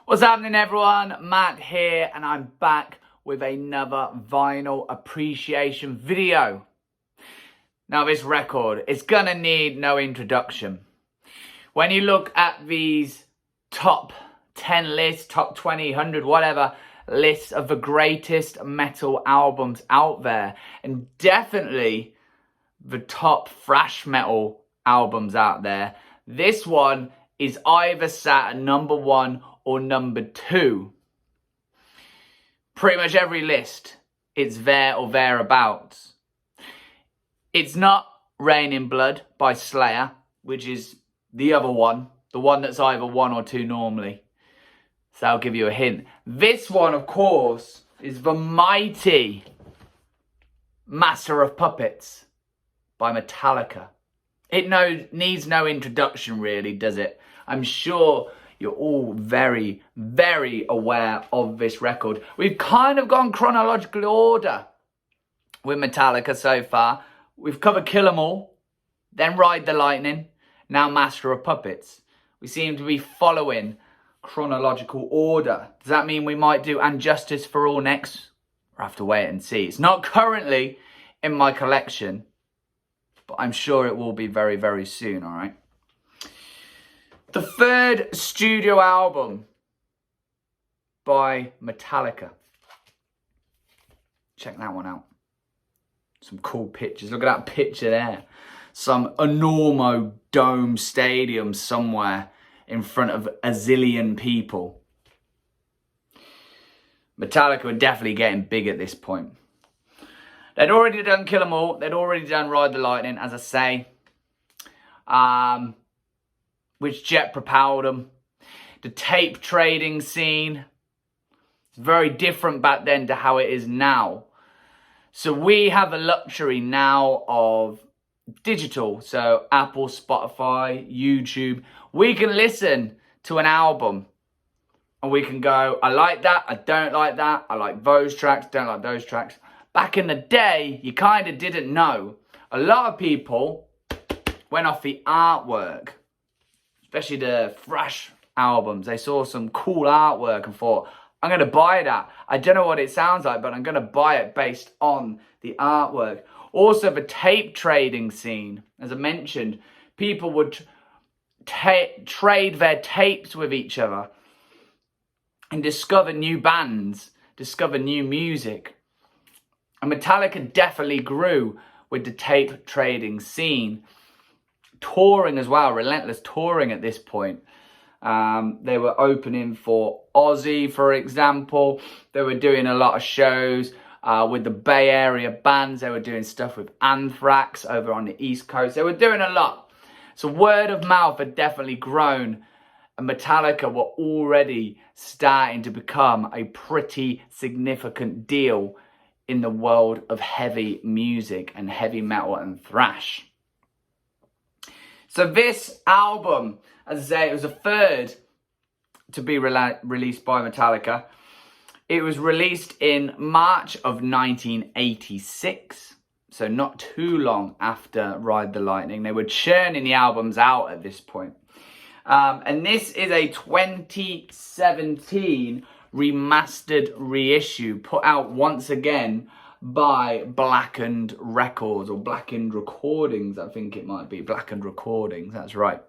What's happening, everyone? Matt here, and I'm back with another vinyl appreciation video. Now, this record is gonna need no introduction. When you look at these top 10 lists, top 20, 100, whatever lists of the greatest metal albums out there, and definitely the top thrash metal albums out there, this one is either sat at number 1 or number 2. Pretty much every list, it's there or thereabouts. It's not Rain in Blood by Slayer, which is the other one, the one that's either 1 or 2 normally. So I'll give you a hint. This one, of course, is the mighty Master of Puppets by Metallica. It needs no introduction, really, does it? I'm sure you're all very, very aware of this record. We've kind of gone chronological order with Metallica so far. We've covered Kill 'Em All, then Ride the Lightning, now Master of Puppets. We seem to be following chronological order. Does that mean we might do And Justice for All next? We'll have to wait and see. It's not currently in my collection, but I'm sure it will be very, very soon, all right? The third studio album by Metallica. Check that one out. Some cool pictures. Look at that picture there. Some enormo dome stadium somewhere in front of a zillion people. Metallica were definitely getting big at this point. They'd already done Kill 'Em All. They'd already done Ride the Lightning, as I say. Which jet propelled them. The tape trading scene. It's very different back then to how it is now. So we have the luxury now of digital. So Apple, Spotify, YouTube. We can listen to an album and we can go, I like that, I don't like that, I like those tracks, don't like those tracks. Back in the day, you kind of didn't know. A lot of people went off the artwork, especially the thrash albums. They saw some cool artwork and thought, I'm going to buy that. I don't know what it sounds like, but I'm going to buy it based on the artwork. Also, the tape trading scene. As I mentioned, people would trade their tapes with each other and discover new bands, discover new music. And Metallica definitely grew with the tape trading scene. Touring as well, Relentless Touring at this point. They were opening for Ozzy, for example. They were doing a lot of shows with the Bay Area bands. They were doing stuff with Anthrax over on the East Coast. They were doing a lot. So word of mouth had definitely grown. And Metallica were already starting to become a pretty significant deal in the world of heavy music and heavy metal and thrash. So this album, as I say, it was the third to be released by Metallica. It was released in March of 1986, so not too long after Ride the Lightning. They were churning the albums out at this point. And this is a 2017 remastered reissue put out once again by Blackened Records, or Blackened Recordings, I think it might be. Blackened Recordings, that's right.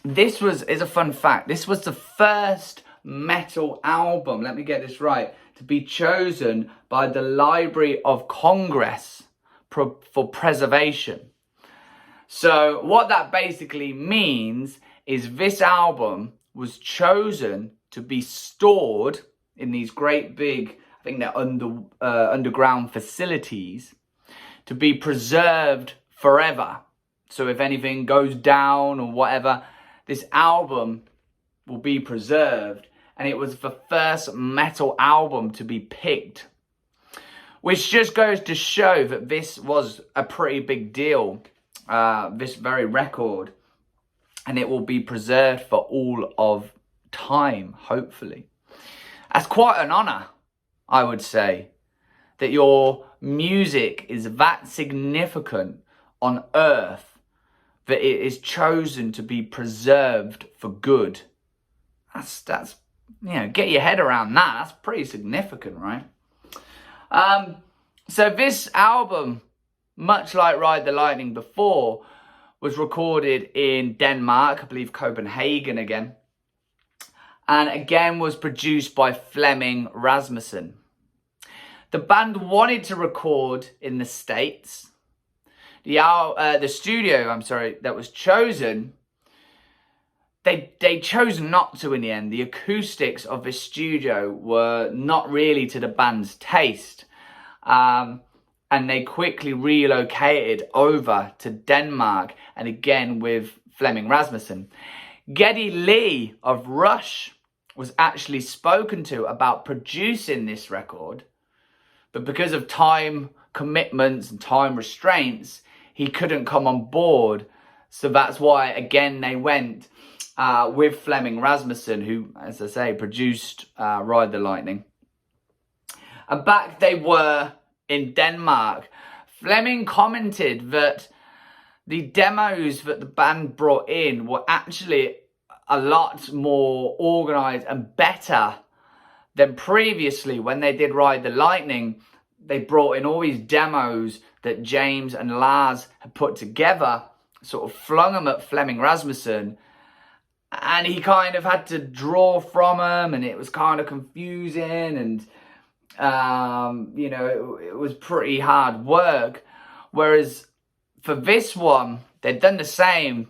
This is a fun fact. This was the first metal album, let me get this right, to be chosen by the Library of Congress for preservation. So what that basically means is this album was chosen to be stored in these great big, I think they're underground facilities, to be preserved forever. So if anything goes down or whatever, this album will be preserved. And it was the first metal album to be picked, which just goes to show that this was a pretty big deal, this very record. And it will be preserved for all of time, hopefully. That's quite an honour, I would say, that your music is that significant on Earth that it is chosen to be preserved for good. That's you know, get your head around that. That's pretty significant, right? So this album, much like Ride the Lightning before, was recorded in Denmark, I believe Copenhagen again. And again was produced by Flemming Rasmussen. The band wanted to record in the States. The studio, that was chosen, they chose not to in the end. The acoustics of this studio were not really to the band's taste. And they quickly relocated over to Denmark, and again with Flemming Rasmussen. Geddy Lee of Rush was actually spoken to about producing this record, but because of time commitments and time restraints, he couldn't come on board. So that's why, again, they went with Flemming Rasmussen, who, as I say, produced Ride the Lightning. And back they were in Denmark. Flemming commented that the demos that the band brought in were actually a lot more organised and better than previously. When they did Ride the Lightning, they brought in all these demos that James and Lars had put together, sort of flung them at Flemming Rasmussen, and he kind of had to draw from them, and it was kind of confusing, and you know, it was pretty hard work. Whereas for this one, they'd done the same.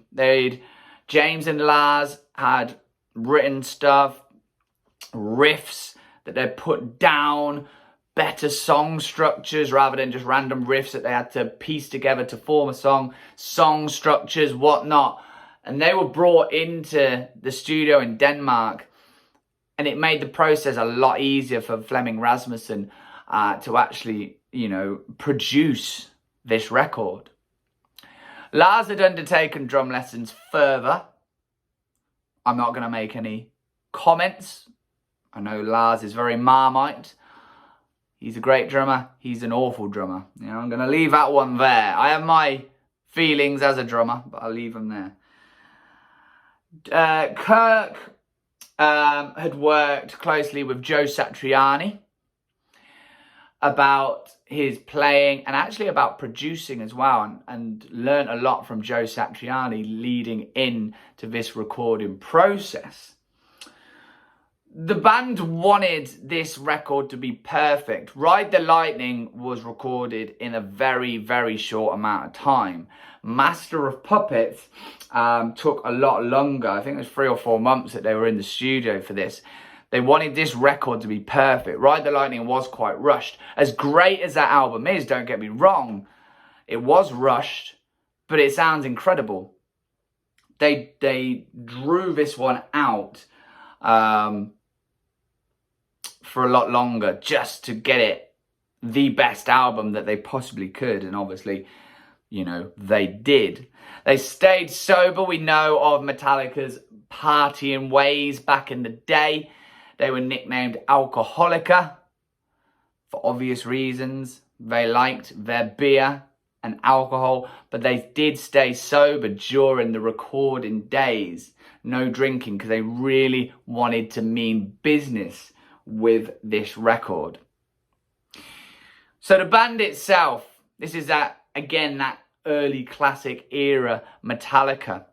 James and Lars had written stuff, riffs that they'd put down, better song structures rather than just random riffs that they had to piece together to form a song structures, whatnot. And they were brought into the studio in Denmark, and it made the process a lot easier for Flemming Rasmussen to actually, you know, produce this record. Lars had undertaken drum lessons further. I'm not going to make any comments. I know Lars is very Marmite. He's a great drummer. He's an awful drummer. You know, I'm going to leave that one there. I have my feelings as a drummer, but I'll leave them there. Kirk had worked closely with Joe Satriani about his playing and actually about producing as well, and learned a lot from Joe Satriani leading into this recording process. The band wanted this record to be perfect. Ride the Lightning was recorded in a very, very short amount of time. Master of Puppets took a lot longer. I think it was 3 or 4 months that they were in the studio for this. They wanted this record to be perfect. Ride the Lightning was quite rushed. As great as that album is, don't get me wrong, it was rushed, but it sounds incredible. They drew this one out for a lot longer just to get it the best album that they possibly could, and obviously, you know, they did. They stayed sober. We know of Metallica's partying ways back in the day. They were nicknamed Alcoholica for obvious reasons. They liked their beer and alcohol, but they did stay sober during the recording days. No drinking, because they really wanted to mean business with this record. So the band itself, this is that early classic era Metallica.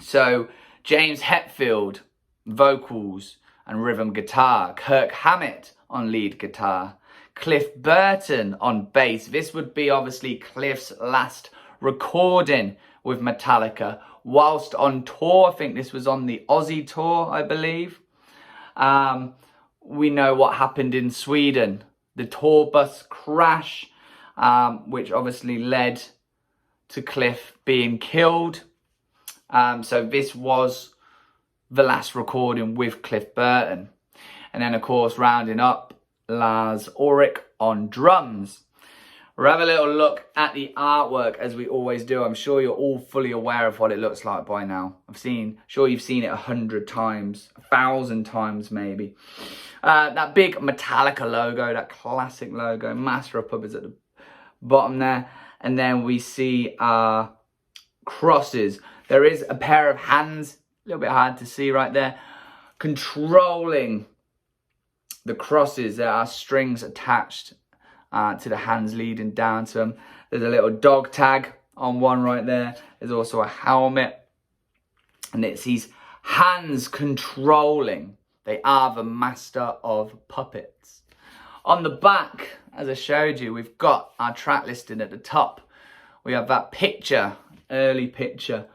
So James Hetfield, vocals and rhythm guitar. Kirk Hammett on lead guitar. Cliff Burton on bass. This would be obviously Cliff's last recording with Metallica whilst on tour. I think this was on the Aussie tour, I believe. We know what happened in Sweden. The tour bus crash, which obviously led to Cliff being killed. So this was the last recording with Cliff Burton. And then, of course, rounding up, Lars Ulrich on drums. We'll have a little look at the artwork, as we always do. I'm sure you're all fully aware of what it looks like by now. Sure you've seen it 100 times, 1,000 times maybe. That big Metallica logo, that classic logo, Master of Puppets at the bottom there. And then we see our crosses. There is a pair of hands, a little bit hard to see right there, controlling the crosses. There are strings attached to the hands leading down to them. There's a little dog tag on one right there. There's also a helmet. And it's these hands controlling. They are the master of puppets. On the back, as I showed you, we've got our track listing at the top. We have that picture, early picture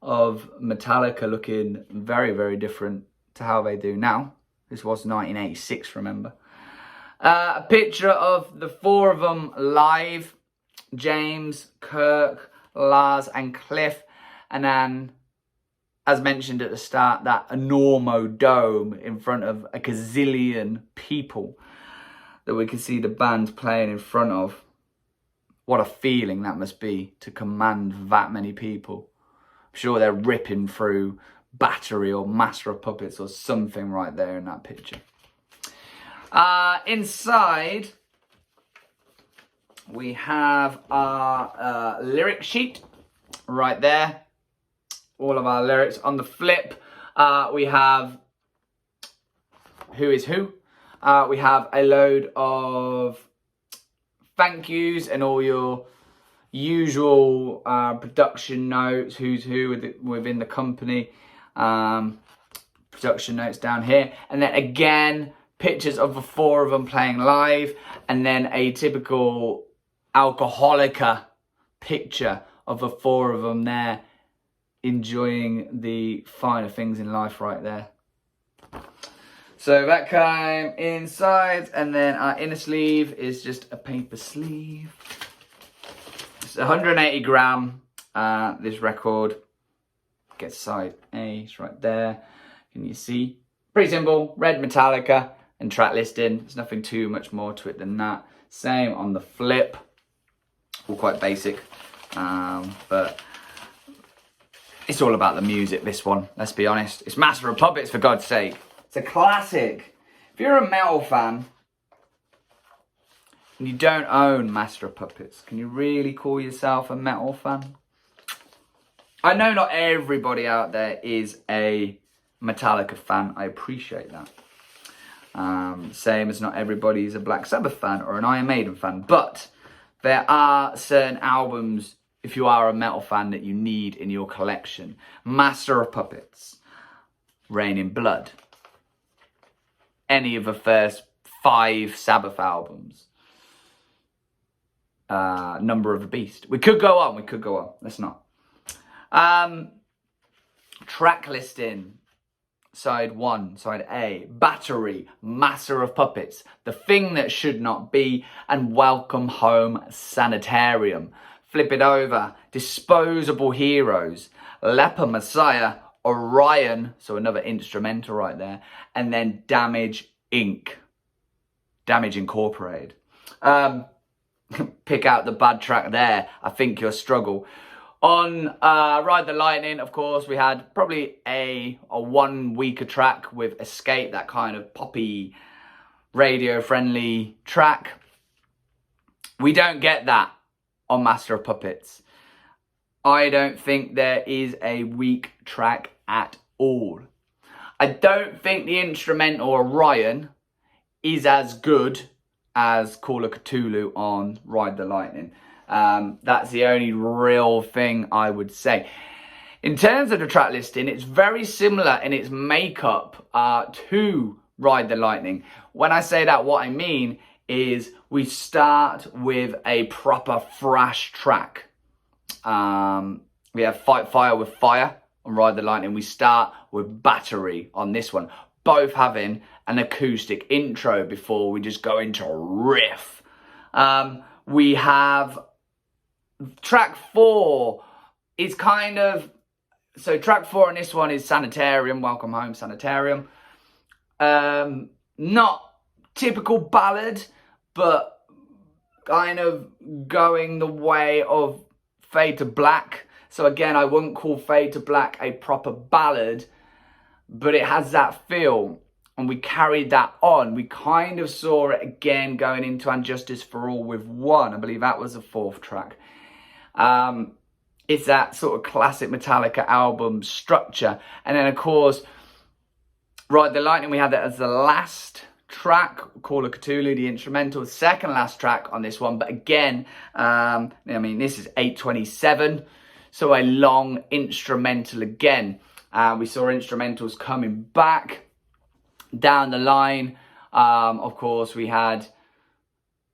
of Metallica looking very, very different to how they do now. This was 1986, remember. A picture of the four of them live. James, Kirk, Lars and Cliff. And then, as mentioned at the start, that enormo dome in front of a gazillion people that we can see the band playing in front of. What a feeling that must be to command that many people. I'm sure they're ripping through Battery or Master of Puppets or something right there in that picture. Inside, we have our lyric sheet right there. All of our lyrics. On the flip, we have who is who. We have a load of thank yous and all your usual production notes, who's who within the company. Production notes down here. And then again, pictures of the four of them playing live. And then a typical Alcoholica picture of the four of them there enjoying the finer things in life right there. So that came inside, and then our inner sleeve is just a paper sleeve. It's 180 gram, this record. Gets side A, it's right there. Can you see? Pretty simple, red Metallica and track listing. There's nothing too much more to it than that. Same on the flip, all quite basic, but it's all about the music, this one, let's be honest. It's Master of Puppets, for God's sake. It's a classic. If you're a metal fan and you don't own Master of Puppets, can you really call yourself a metal fan? I know not everybody out there is a Metallica fan. I appreciate that. Same as not everybody is a Black Sabbath fan or an Iron Maiden fan. But there are certain albums, if you are a metal fan, that you need in your collection. Master of Puppets, Rain in Blood, any of the first 5 Sabbath albums, Number of the Beast. We could go on, let's not. Track listing, side 1, side A, Battery, Master of Puppets, The Thing That Should Not Be, and Welcome Home, Sanitarium. Flip it over, Disposable Heroes, Leper Messiah, Orion, so another instrumental right there, and then Damage Inc. Damage Incorporated. Pick out the bad track there. I think you'll struggle. On Ride the Lightning, of course, we had probably a 1 weaker track with Escape, that kind of poppy, radio-friendly track. We don't get that on Master of Puppets. I don't think there is a weak track at all. I don't think the instrumental Orion is as good as Call of Cthulhu on Ride the Lightning. That's the only real thing I would say. In terms of the track listing, it's very similar in its makeup to Ride the Lightning. When I say that, what I mean is we start with a proper thrash track. We have Fight Fire with Fire on Ride the Lightning. We start with Battery on this one. Both having an acoustic intro before we just go into riff. We have track 4 is kind of... So track 4 on this one is Sanitarium, Welcome Home, Sanitarium. Not typical ballad, but kind of going the way of Fade to Black. So again, I wouldn't call Fade to Black a proper ballad, but it has that feel, and we carried that on. We kind of saw it again going into And Justice for All with 1. I believe that was the 4th track. It's that sort of classic Metallica album structure. And then, of course, Ride the Lightning, we had that as the last track, Call of Cthulhu, the instrumental, second last track on this one. But again, I mean, this is 8:27, so a long instrumental again. We saw instrumentals coming back down the line. Of course, we had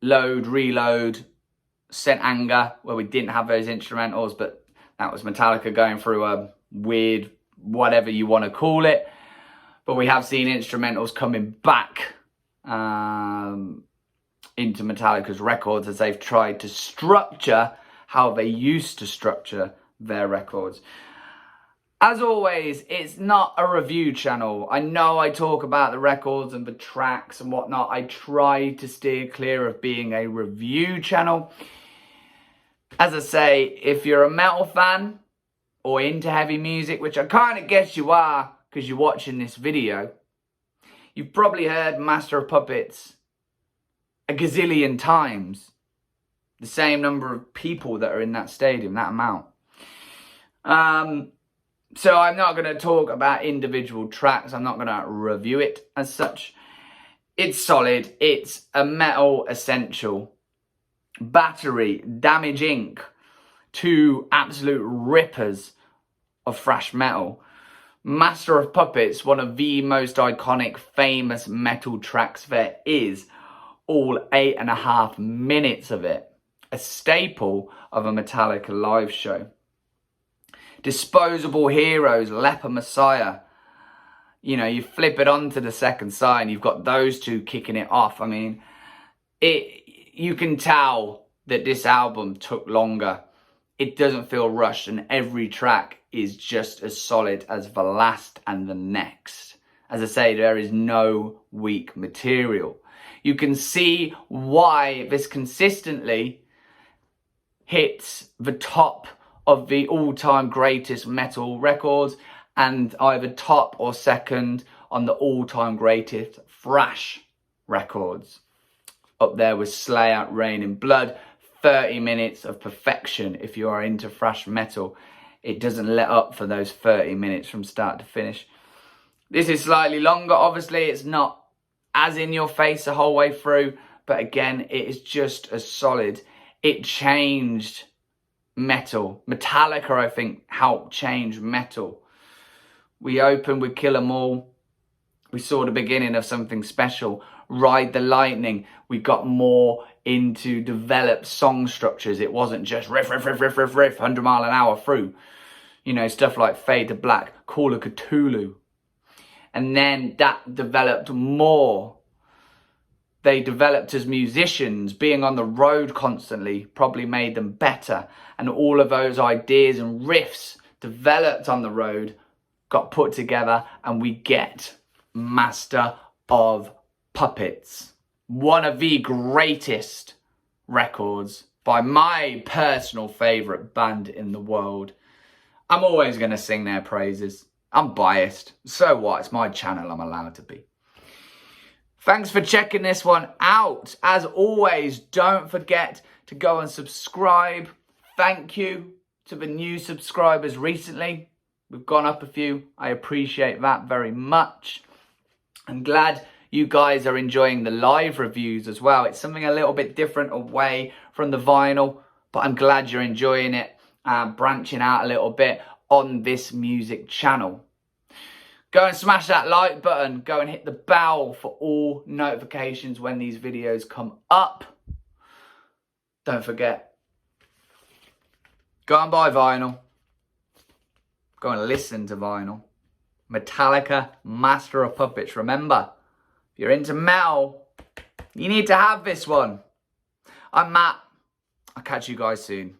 Load, Reload, Sent Anger, where we didn't have those instrumentals, but that was Metallica going through a weird, whatever you want to call it. But we have seen instrumentals coming back into Metallica's records as they've tried to structure how they used to structure their records. As always, it's not a review channel. I know I talk about the records and the tracks and whatnot. I try to steer clear of being a review channel. As I say, if you're a metal fan or into heavy music, which I kind of guess you are because you're watching this video, you've probably heard Master of Puppets a gazillion times. The same number of people that are in that stadium, that amount. So I'm not going to talk about individual tracks. I'm not going to review it as such. It's solid. It's a metal essential. Battery, Damage Inc. Two absolute rippers of thrash metal. Master of Puppets, one of the most iconic, famous metal tracks there is. All 8.5 minutes of it. A staple of a Metallica live show. Disposable Heroes, Leper Messiah. You know, you flip it onto the second side and you've got those two kicking it off. I mean, you can tell that this album took longer. It doesn't feel rushed, and every track is just as solid as the last and the next. As I say, there is no weak material. You can see why this consistently hits the top of the all-time greatest metal records and either top or second on the all-time greatest thrash records. Up there with Slayer, Rain in Blood. 30 minutes of perfection if you are into thrash metal. It doesn't let up for those 30 minutes from start to finish. This is slightly longer, obviously. It's not as in your face the whole way through, but again, it is just as solid. It changed metal. Metallica, I think, helped change metal. We opened with Kill 'Em All. We saw the beginning of something special. Ride the Lightning. We got more into developed song structures. It wasn't just riff, riff, riff, riff, riff, riff, 100 mile an hour through. You know, stuff like Fade to Black, Call of Cthulhu. And then that developed more. They developed as musicians. Being on the road constantly probably made them better. And all of those ideas and riffs developed on the road got put together, and we get Master of Puppets. One of the greatest records by my personal favourite band in the world. I'm always going to sing their praises. I'm biased. So what? It's my channel. I'm allowed to be. Thanks for checking this one out. As always, don't forget to go and subscribe. Thank you to the new subscribers recently. We've gone up a few. I appreciate that very much. I'm glad you guys are enjoying the live reviews as well. It's something a little bit different away from the vinyl, but I'm glad you're enjoying it, branching out a little bit on this music channel. Go and smash that like button. Go and hit the bell for all notifications when these videos come up. Don't forget, go and buy vinyl. Go and listen to vinyl. Metallica, Master of Puppets. Remember, if you're into metal, you need to have this one. I'm Matt. I'll catch you guys soon.